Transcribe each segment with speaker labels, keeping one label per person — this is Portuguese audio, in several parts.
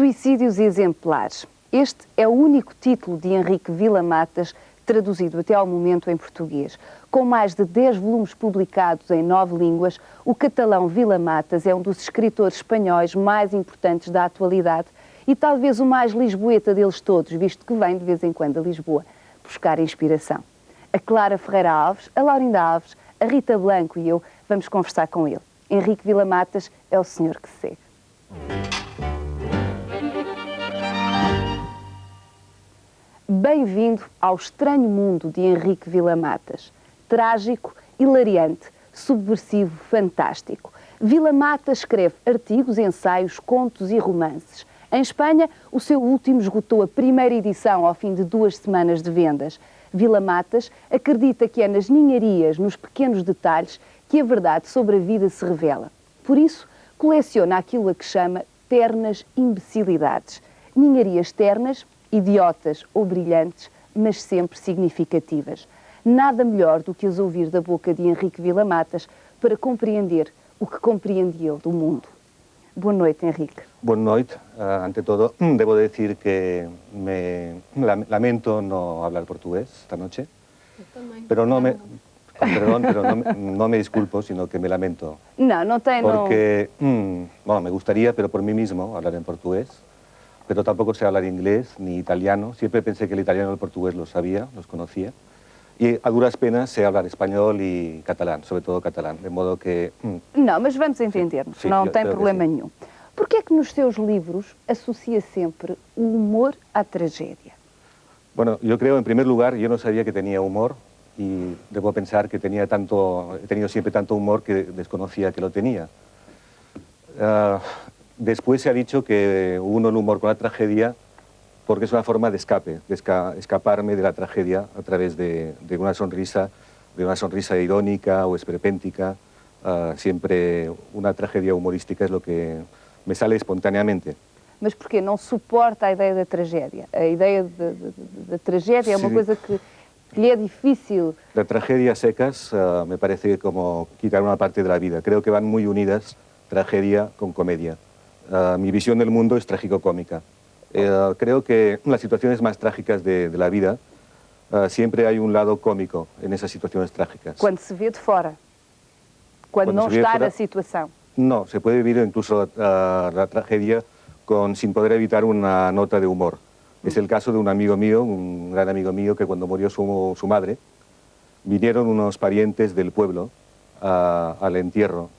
Speaker 1: Suicídios exemplares. Este é o único título de Henrique Vila-Matas traduzido até ao momento em português. Com mais de 10 volumes publicados em 9 línguas, o catalão Vila-Matas é um dos escritores espanhóis mais importantes da atualidade e talvez o mais lisboeta deles todos, visto que vem de vez em quando a Lisboa buscar inspiração. A Clara Ferreira Alves, a Laurinda Alves, a Rita Blanco e eu vamos conversar com ele. Henrique Vila-Matas é o senhor que segue. Bem-vindo ao estranho mundo de Henrique Vila-Matas. Trágico, hilariante, subversivo, fantástico. Vila-Matas escreve artigos, ensaios, contos e romances. Em Espanha, o seu último esgotou a primeira edição ao fim de 2 semanas de vendas. Vila-Matas acredita que é nas ninharias, nos pequenos detalhes, que a verdade sobre a vida se revela. Por isso, coleciona aquilo a que chama ternas imbecilidades. Ninharias ternas, idiotas ou brilhantes, mas sempre significativas. Nada melhor do que as ouvir da boca de Henrique Vila-Matas para compreender o que compreendia do mundo. Boa noite, Henrique.
Speaker 2: Boa noite. Ante todo, debo decir que me lamento no hablar portugués esta noche.
Speaker 1: Eu também.
Speaker 2: Pero no me... Con perdón, pero no me disculpo, sino que me lamento.
Speaker 1: No tem,
Speaker 2: porque, bueno, me gustaría, pero por mí mismo, hablar en portugués. Pero tampoco sé hablar inglés ni italiano. Siempre pensé que el italiano y el portugués los sabía, los conocía. Y a duras penas sé hablar español y catalán, sobre todo catalán, de modo que...
Speaker 1: Não, mas vamos entender-nos,
Speaker 2: sim,
Speaker 1: não tem
Speaker 2: creo
Speaker 1: problema
Speaker 2: que sim.
Speaker 1: nenhum. Porquê é que nos seus livros associa sempre o humor à tragédia?
Speaker 2: Bueno, yo creo, en primer lugar, yo no sabía que tenía humor y debo pensar que he tenido siempre tanto humor que desconocía que lo tenía. Después se ha dicho que uno el humor con la tragedia porque es una forma de escape, de escaparme de la tragedia a través de una sonrisa irónica o esperpéntica. Siempre una tragedia humorística es lo que me sale espontáneamente.
Speaker 1: Mas porquê? Não suporta a ideia da tragédia? A ideia da tragédia é uma coisa que lhe é difícil.
Speaker 2: La tragedia secas me parece como quitar una parte de la vida. Creo que van muy unidas, tragedia con comedia. Mi visión del mundo es trágico-cómica. Creo que en las situaciones más trágicas de la vida siempre hay un lado cómico en esas situaciones trágicas.
Speaker 1: Quando se vê de fora, quando não está na situação.
Speaker 2: No, se puede vivir incluso la tragedia sin poder evitar una nota de humor. Es el caso de un amigo mío, un gran amigo mío, que cuando murió su madre, vinieron unos parientes del pueblo al entierro.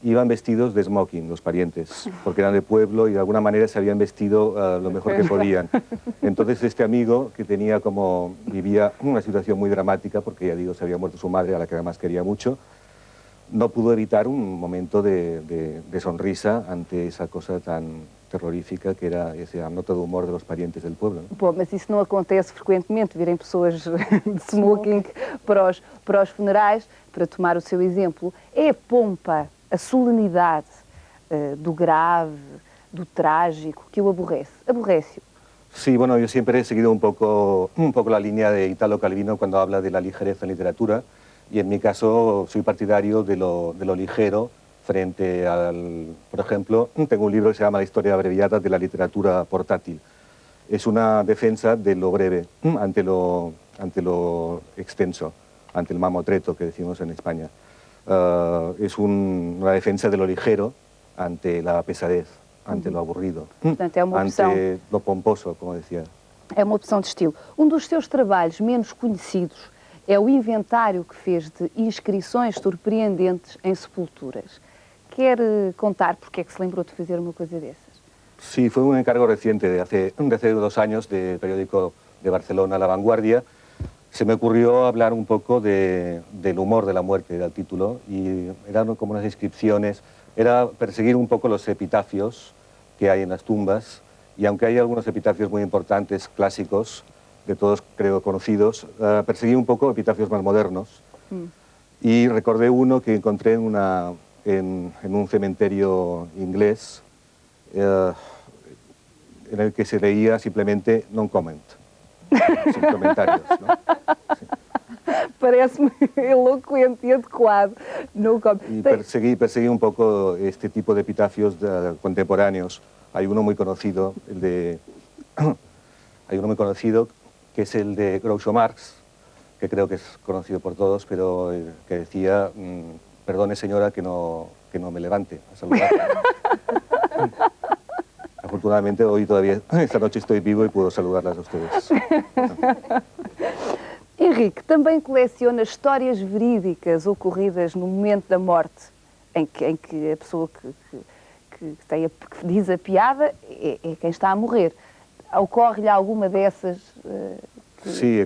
Speaker 2: Iban vestidos de smoking, los parientes, porque eran de pueblo y de alguna manera se habían vestido lo mejor que podían. Entonces este amigo, que vivía una situación muy dramática, porque ya digo, se había muerto su madre, a la que además quería mucho, no pudo evitar un momento de sonrisa ante esa cosa tan terrorífica que era esa nota de humor de los parientes del pueblo.
Speaker 1: Bom, mas isso não acontece frequentemente, virem pessoas de smoking para os funerais, para tomar o seu exemplo. É a pompa, a solenidade do grave, do trágico, que o aborrece. Aborrece-o.
Speaker 2: Sí, bueno, yo siempre he seguido un poco la línea de Italo Calvino cuando habla de la ligereza en literatura, y en mi caso soy partidario de lo ligero frente al... Por ejemplo, tengo un libro que se llama La historia abreviada de la literatura portátil. Es una defensa de lo breve ante lo extenso, ante el mamotreto que decimos en España. Es una defensa de lo ligero ante la pesadez, ante lo aburrido,
Speaker 1: Portanto, é uma opção,
Speaker 2: ante lo pomposo, como decía.
Speaker 1: É uma opção de estilo. Um dos seus trabalhos menos conhecidos é o inventário que fez de inscrições surpreendentes em sepulturas. Quer contar porque é que se lembrou de fazer uma coisa dessas?
Speaker 2: Sí, fue un encargo reciente de hace 2 años del periódico de Barcelona, La Vanguardia. Se me ocurrió hablar un poco del humor de la muerte, era el título, y eran como unas inscripciones, era perseguir un poco los epitafios que hay en las tumbas, y aunque hay algunos epitafios muy importantes, clásicos, de todos creo conocidos, perseguí un poco epitafios más modernos, y recordé uno que encontré en un cementerio inglés, en el que se leía simplemente non comment, sin comentarios, ¿no? Sí.
Speaker 1: Parece-me eloquente e adequado.
Speaker 2: Y perseguí un poco este tipo de epitafios contemporáneos, Hay uno muy conocido, hay uno muy conocido que es el de Groucho Marx, que creo que es conocido por todos, pero que decía, perdone señora que no me levante a saludarla. Afortunadamente hoy todavía, esta noche estoy vivo y puedo saludarlas a ustedes.
Speaker 1: Henrique também coleciona histórias verídicas ocorridas no momento da morte, em que a pessoa que diz a piada é quem está a morrer. ¿Ocorre-lhe alguma dessas?
Speaker 2: Sí,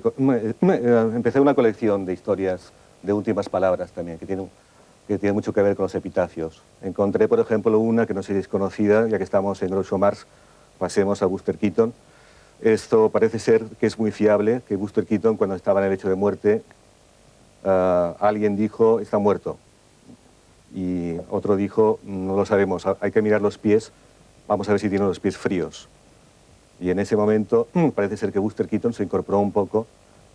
Speaker 2: empecé una colección de historias de últimas palabras también, que tiene mucho que ver con los epitafios. Encontré, por ejemplo, una que no sé si es conocida, ya que estamos en Groucho Marx, pasemos a Buster Keaton. Esto parece ser que es muy fiable, que Buster Keaton, cuando estaba en el lecho de muerte, alguien dijo, está muerto. Y otro dijo, no lo sabemos, hay que mirar los pies, vamos a ver si tiene los pies fríos. Y en ese momento parece ser que Buster Keaton se incorporó un poco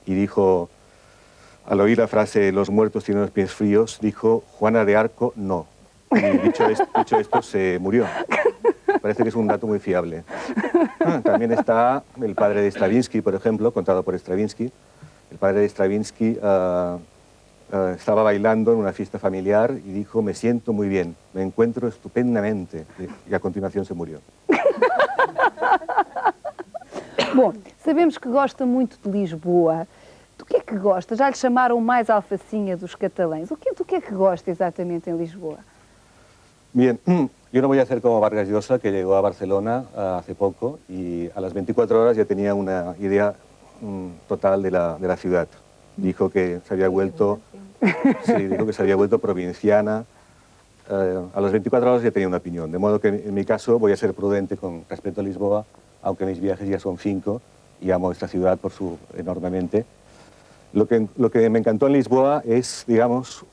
Speaker 2: y dijo, al oír la frase, los muertos tienen los pies fríos, dijo, Juana de Arco, no. Y dicho esto, se murió. Parece que es un dato muy fiable. También está el padre de Stravinsky, por ejemplo, contado por Stravinsky. El padre de Stravinsky estaba bailando en una fiesta familiar y dijo, me siento muy bien, me encuentro estupendamente. Y a continuación se murió.
Speaker 1: Bom, sabemos que gosta muito de Lisboa. Do que é que gosta? Já lhe chamaram mais alfacinha dos catalães. Do que é que gosta exatamente em Lisboa?
Speaker 2: Bien, yo no voy a hacer como Vargas Llosa, que llegó a Barcelona hace poco y a las 24 horas ya tenía una idea total de la ciudad. Dijo que se había vuelto, dijo que se había vuelto provinciana. A las 24 horas ya tenía una opinión, de modo que en mi caso voy a ser prudente con respecto a Lisboa, aunque mis viajes ya son 5 y amo esta ciudad enormemente. Lo que me encantó en Lisboa es, digamos,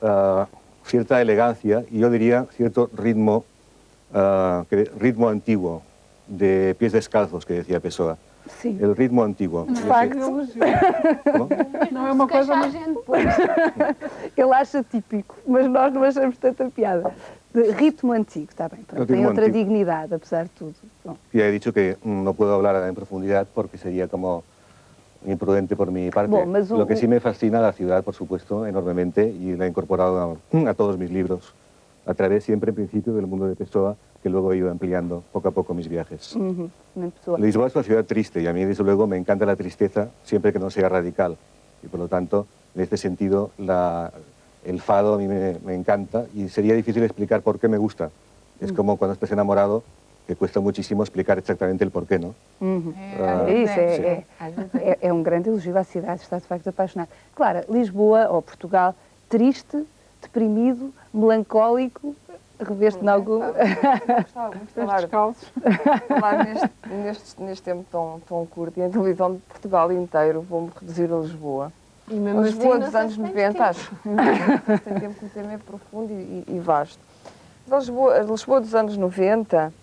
Speaker 2: cierta elegancia y yo diría cierto ritmo, ritmo antiguo, de pies descalzos, que decía Pessoa.
Speaker 1: Sim.
Speaker 2: El ritmo antiguo.
Speaker 1: De facto.
Speaker 3: Não é uma coisa...
Speaker 1: Ele acha típico, mas nós não achamos tanta piada. De ritmo antigo, está bem. Pronto, tem outra dignidade, apesar de tudo. Bom.
Speaker 2: Ya he dicho que no puedo hablar en profundidad porque sería como imprudente por mi parte.
Speaker 1: Bom, mas
Speaker 2: Lo que sí me fascina la ciudad, por supuesto, enormemente, y la he incorporado a todos mis libros, a través siempre, en principio, del mundo de Pessoa, que luego he ido ampliando poco a poco mis viajes. Lisboa es una ciudad triste y a mí, desde luego, me encanta la tristeza siempre que no sea radical. Y por lo tanto, en este sentido, el fado a mí me encanta y sería difícil explicar por qué me gusta. Es como cuando estás enamorado, que cuesta muchísimo explicar exactamente el porquê, não?
Speaker 1: É um grande elogio à cidade, está de facto apaixonado. Claro, Lisboa ou Portugal, triste, deprimido, melancólico, reveste-me algum...
Speaker 3: Gostava muito de falar neste tempo tão curto e a televisão de Portugal inteiro, vou-me reduzir a Lisboa.
Speaker 4: E mesmo
Speaker 3: Lisboa
Speaker 4: assim,
Speaker 3: dos anos 90, acho. Tem tempo que o tema é profundo e vasto. Mas a Lisboa dos anos 90,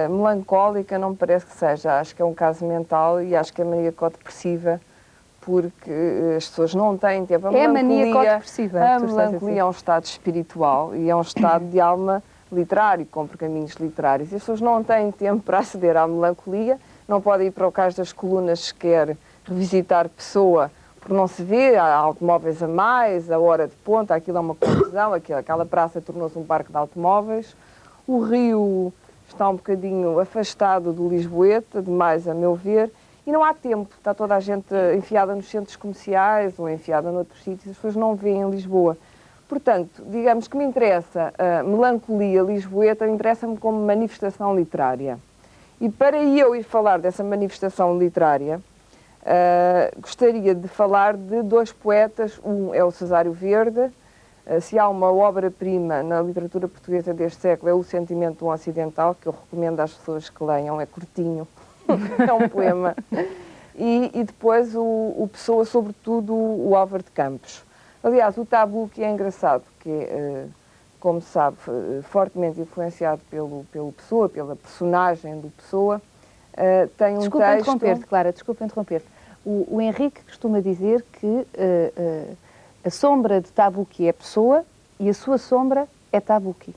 Speaker 3: melancólica, não me parece que seja. Acho que é um caso mental e acho que é maníaco-depressiva, porque as pessoas não têm tempo.
Speaker 1: É maníaco-depressiva.
Speaker 3: A melancolia é um estado espiritual e é um estado de alma literário, com pergaminhos literários. E as pessoas não têm tempo para aceder à melancolia, não podem ir para o Cais das Colunas sequer revisitar Pessoa, porque não se vê, há automóveis a mais, a hora de ponta, aquilo é uma confusão, aquela praça tornou-se um parque de automóveis. O rio está um bocadinho afastado do Lisboeta, demais a meu ver, e não há tempo, está toda a gente enfiada nos centros comerciais ou enfiada noutros sítios, as pessoas não veem Lisboa. Portanto, digamos que me interessa a melancolia lisboeta, interessa-me como manifestação literária. E para eu ir falar dessa manifestação literária, gostaria de falar de dois poetas. Um é o Cesário Verde. Se há uma obra-prima na literatura portuguesa deste século, é O Sentimento de um Ocidental, que eu recomendo às pessoas que leiam, é curtinho, é um poema. E depois o Pessoa, sobretudo o Álvaro de Campos. Aliás, o Tabu, que é engraçado, que é, como se sabe, fortemente influenciado pelo Pessoa, pela personagem do Pessoa, tem um
Speaker 1: Desculpa
Speaker 3: texto...
Speaker 1: interromper-te, Clara, desculpa interromper-te. O Henrique costuma dizer que a sombra de Tabuki é Pessoa e a sua sombra é Tabuki.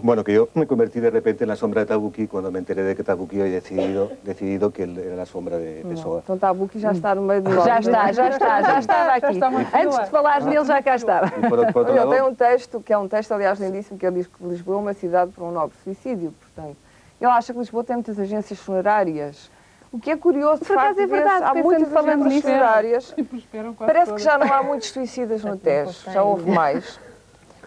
Speaker 2: Bueno, que yo me convertí de repente en la sombra de Tabucchi cuando me enteré de que Tabucchi había decidido que él era la sombra de Pessoa.
Speaker 3: Então Tabucchi já está no meio de nós.
Speaker 1: Já estava aqui. Antes de falares nele, já cá estava.
Speaker 2: Y por otro
Speaker 3: Ele tem
Speaker 2: lado,
Speaker 3: um texto, que é um texto, aliás, lindíssimo, que ele diz que Lisboa é uma cidade para um nobre suicídio, portanto. Ele acha que Lisboa tem muitas agências funerárias. O que é curioso, de
Speaker 1: Por acaso
Speaker 3: facto,
Speaker 1: é verdade,
Speaker 3: há
Speaker 1: pensando,
Speaker 3: muitas
Speaker 1: falando
Speaker 3: agências
Speaker 1: nisso.
Speaker 3: funerárias.
Speaker 4: E prosperam quase
Speaker 3: Parece que
Speaker 4: todas.
Speaker 3: já não há muitos suicidas no Tejo, já houve mais.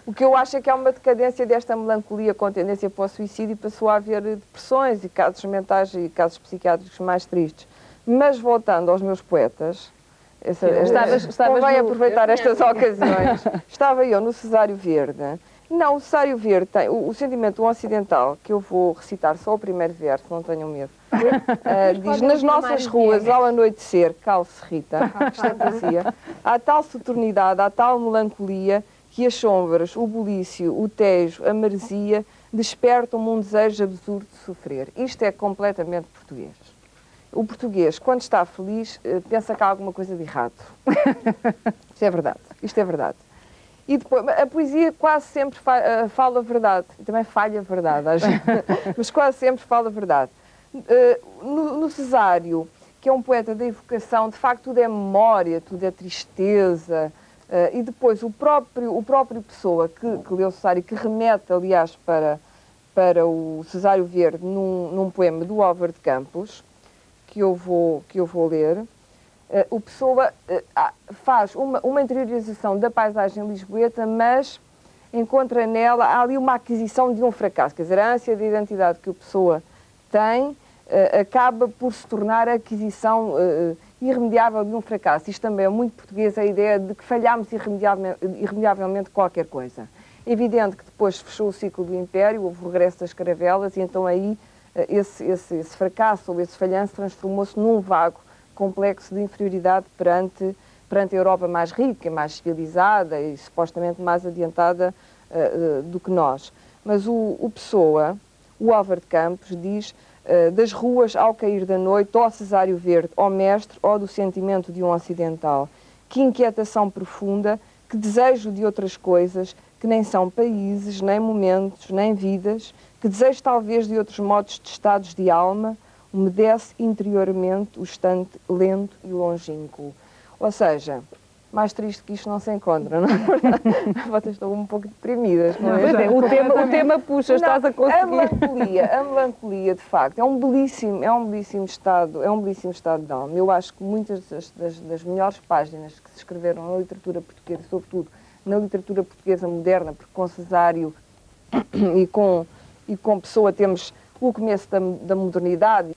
Speaker 3: O que eu acho é que há uma decadência desta melancolia com tendência para o suicídio e passou a haver depressões e casos mentais e casos psiquiátricos mais tristes. Mas voltando aos meus poetas,
Speaker 1: Estavas
Speaker 3: convém
Speaker 1: no-
Speaker 3: aproveitar estas ocasiões. Estava eu no Cesário Verde. Não, o Cesário Verde tem o sentimento do ocidental, que eu vou recitar só o primeiro verso, não tenham medo. Diz, nas nossas ruas, ao anoitecer, calce Rita, isto é poesia, há tal soturnidade, há tal melancolia, que as sombras, o bulício, o tejo, a maresia, despertam-me um desejo absurdo de sofrer. Isto é completamente português. O português, quando está feliz, pensa que há alguma coisa de errado. Isto é verdade. Isto é verdade. E depois, a poesia quase sempre fala a verdade. E também falha a verdade, às vezes. Mas quase sempre fala a verdade. No Cesário, que é um poeta da evocação, de facto tudo é memória, tudo é tristeza. E depois o próprio Pessoa, que leu o Cesário, que remete, aliás, para o Cesário Verde, num poema do Álvaro de Campos, que eu vou ler, o Pessoa faz uma interiorização da paisagem lisboeta, mas encontra nela, há ali uma aquisição de um fracasso, quer dizer, a ânsia de identidade que o Pessoa tem acaba por se tornar a aquisição irremediável de um fracasso. Isto também é muito português, a ideia de que falhámos irremediavelmente qualquer coisa. É evidente que depois fechou o ciclo do Império, houve o regresso das caravelas, e então aí esse fracasso ou esse falhanço transformou-se num vago complexo de inferioridade perante a Europa mais rica, mais civilizada e supostamente mais adiantada do que nós. Mas o Pessoa, o Álvaro de Campos, diz das ruas ao cair da noite, ó Cesário Verde, ó mestre, ó do sentimento de um ocidental, que inquietação profunda, que desejo de outras coisas, que nem são países, nem momentos, nem vidas, que desejo talvez de outros modos de estados de alma, umedece interiormente o estante lento e longínquo. Ou seja, mais triste que isto não se encontra, não é? Vocês estão um pouco deprimidas, não é?
Speaker 1: Pois é, o tema puxa, estás a conseguir.
Speaker 3: A melancolia, de facto, é um belíssimo estado de alma. Eu acho que muitas das melhores páginas que se escreveram na literatura portuguesa, sobretudo na literatura portuguesa moderna, porque com Cesário e com Pessoa temos o começo da modernidade,